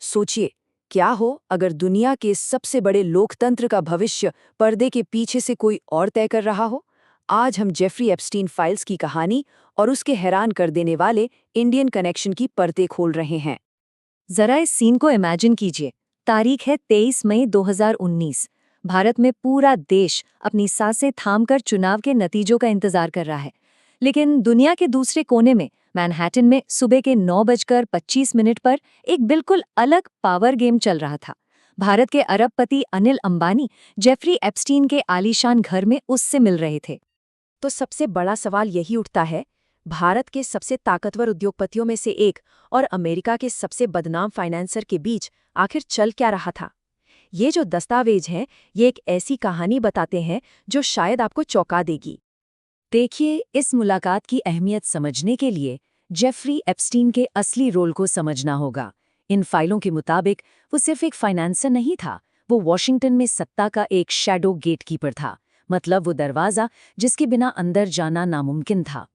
सोचिए, क्या हो अगर दुनिया के सबसे बड़े लोकतंत्र का भविष्य पर्दे के पीछे से कोई और तय कर रहा हो। आज हम जेफरी एप्स्टीन फाइल्स की कहानी और उसके हैरान कर देने वाले इंडियन कनेक्शन की परतें खोल रहे हैं। जरा इस सीन को इमेजिन कीजिए। तारीख है 23 मई 2019। भारत में पूरा देश अपनी सांसें थामकर चुनाव के नतीजों का इंतजार कर रहा है। लेकिन दुनिया के दूसरे कोने में मैनहट्टन में सुबह के 9:25 पर एक बिल्कुल अलग पावर गेम चल रहा था। भारत के अरबपति अनिल अंबानी जेफरी एप्स्टीन के आलीशान घर में उससे मिल रहे थे। तो सबसे बड़ा सवाल यही उठता है, भारत के सबसे ताकतवर उद्योगपतियों में से एक और अमेरिका के सबसे बदनाम फाइनेंसर के बीच आखिर चल क्या रहा था। ये जो दस्तावेज हैं, ये एक ऐसी कहानी बताते हैं जो शायद आपको चौंका देगी। देखिए, इस मुलाकात की अहमियत समझने के लिए जेफरी एप्स्टीन के असली रोल को समझना होगा। इन फाइलों के मुताबिक वो सिर्फ एक फाइनेंसर नहीं था, वो वॉशिंगटन में सत्ता का एक शैडो गेटकीपर था। मतलब वो दरवाज़ा जिसके बिना अंदर जाना नामुमकिन था।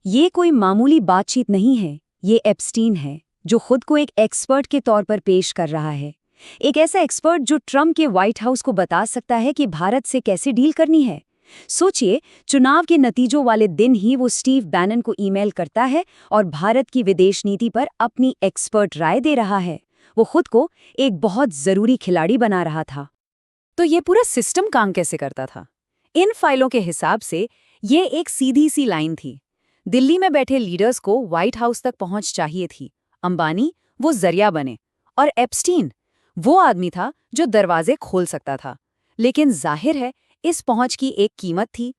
ये कोई मामूली बातचीत नहीं है, ये एप्स्टीन है जो खुद को एक एक्सपर्ट के तौर पर पेश कर रहा है। एक ऐसा एक्सपर्ट जो ट्रंप के व्हाइट हाउस को बता सकता है कि भारत से कैसे डील करनी है। सोचिए, चुनाव के नतीजों वाले दिन ही वो स्टीव बैनन को ईमेल करता है और भारत की विदेश नीति पर अपनी एक्सपर्ट राय दे रहा है। वो खुद को एक बहुत जरूरी खिलाड़ी बना रहा था। तो ये पूरा सिस्टम काम कैसे करता था? इन फाइलों के हिसाब से ये एक सीधी सी लाइन थी। दिल्ली में बैठे लीडर्स को व्हाइट हाउस तक पहुंच चाहिए थी। अंबानी वो जरिया बने और एप्स्टीन वो आदमी था जो दरवाजे खोल सकता था। लेकिन जाहिर है इस पहुंच की एक कीमत थी।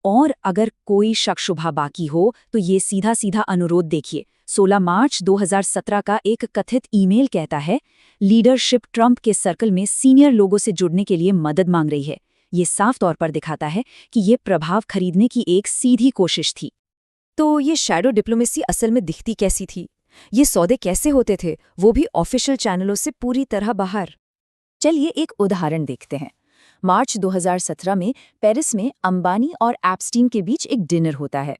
और अगर कोई शक शुबा बाकी हो तो ये सीधा सीधा अनुरोध देखिए। 16 मार्च 2017 का एक कथित ईमेल कहता है, लीडरशिप ट्रंप के सर्कल में सीनियर लोगों से जुड़ने के लिए मदद मांग रही है। ये साफ तौर पर दिखाता है कि ये प्रभाव खरीदने की एक सीधी कोशिश थी। तो ये शैडो डिप्लोमेसी असल में दिखती कैसी थी? ये सौदे कैसे होते थे, वो भी ऑफिशियल चैनलों से पूरी तरह बाहर? चलिए एक उदाहरण देखते हैं। मार्च 2017 में पेरिस में अंबानी और एप्स्टीन के बीच एक डिनर होता है।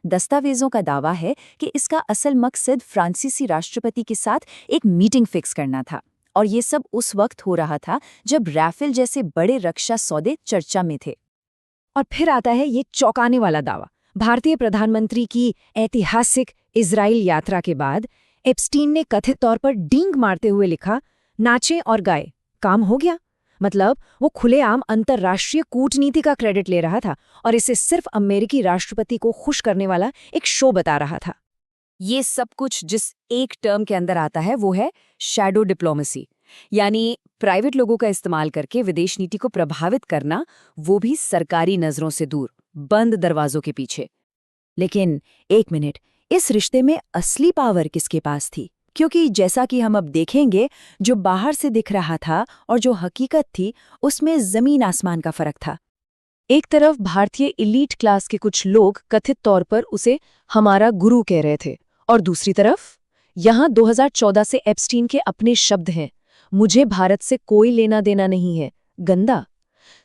दस्तावेजों का दावा है कि इसका असल मकसद फ्रांसीसी राष्ट्रपति के साथ एक मीटिंग फिक्स करना था। और ये सब उस वक्त हो रहा था जब राफेल जैसे बड़े रक्षा सौदे चर्चा में थे। और फिर आता है ये चौंकाने वाला दावा। भारतीय प्रधानमंत्री की ऐतिहासिक इजराइल यात्रा के बाद एप्स्टीन ने कथित तौर पर डींग मारते हुए लिखा, नाचे और गाए, काम हो गया। मतलब वो खुलेआम अंतर्राष्ट्रीय कूटनीति का क्रेडिट ले रहा था और इसे सिर्फ अमेरिकी राष्ट्रपति को खुश करने वाला एक शो बता रहा था। ये सब कुछ जिस एक टर्म के अंदर आता है वो है शैडो डिप्लोमेसी, यानी प्राइवेट लोगों का इस्तेमाल करके विदेश नीति को प्रभावित करना, वो भी सरकारी नजरों से दूर, बंद दरवाजों के पीछे। लेकिन एक मिनट, इस रिश्ते में असली पावर किसके पास थी? क्योंकि जैसा कि हम अब देखेंगे, जो बाहर से दिख रहा था और जो हकीकत थी, उसमें जमीन आसमान का फर्क था। एक तरफ भारतीय इलीट क्लास के कुछ लोग कथित तौर पर उसे हमारा गुरु कह रहे थे, और दूसरी तरफ यहाँ 2014 से एप्स्टीन के अपने शब्द हैं, मुझे भारत से कोई लेना देना नहीं है। गंदा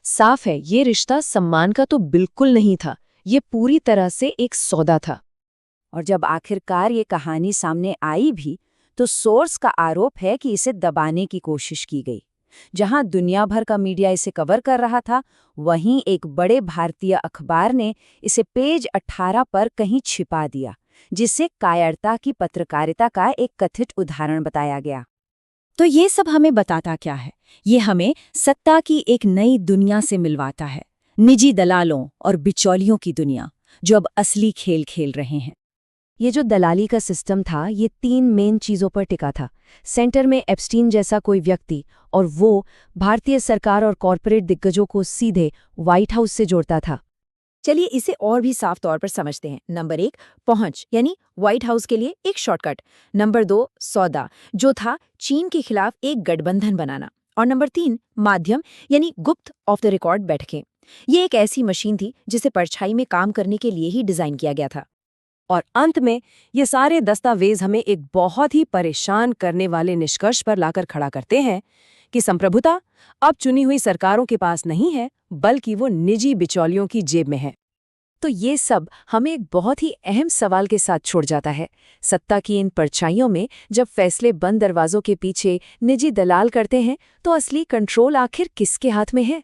साफ है, ये रिश्ता सम्मान का तो बिल्कुल नहीं था, ये पूरी तरह से एक सौदा था। और जब आखिरकार ये कहानी सामने आई भी, तो सोर्स का आरोप है कि इसे दबाने की कोशिश की गई। जहां दुनिया भर का मीडिया इसे कवर कर रहा था, वहीं एक बड़े भारतीय अखबार ने इसे पेज 18 पर कहीं छिपा दिया, जिसे कायरता की पत्रकारिता का एक कथित उदाहरण बताया गया। तो ये सब हमें बताता क्या है? ये हमें सत्ता की एक नई दुनिया से मिलवाता है, निजी दलालों और बिचौलियों की दुनिया, जो अब असली खेल खेल रहे हैं। ये जो दलाली का सिस्टम था, ये 3 मेन चीज़ों पर टिका था। सेंटर में एप्स्टीन जैसा कोई व्यक्ति, और वो भारतीय सरकार और कॉरपोरेट दिग्गजों को सीधे व्हाइट हाउस से जोड़ता था। चलिए इसे और भी साफ तौर पर समझते हैं। नंबर 1, पहुंच, यानी व्हाइट हाउस के लिए एक शॉर्टकट। नंबर 2, सौदा, जो था चीन के खिलाफ एक गठबंधन बनाना। और नंबर 3, माध्यम, यानी गुप्त ऑफ द रिकॉर्ड बैठकें। ये एक ऐसी मशीन थी जिसे परछाई में काम करने के लिए ही डिजाइन किया गया था। और अंत में ये सारे दस्तावेज हमें एक बहुत ही परेशान करने वाले निष्कर्ष पर लाकर खड़ा करते हैं कि संप्रभुता अब चुनी हुई सरकारों के पास नहीं है, बल्कि वो निजी बिचौलियों की जेब में है। तो ये सब हमें एक बहुत ही अहम सवाल के साथ छोड़ जाता है। सत्ता की इन परछाइयों में जब फैसले बंद दरवाजों के पीछे निजी दलाल करते हैं, तो असली कंट्रोल आखिर किसके हाथ में है?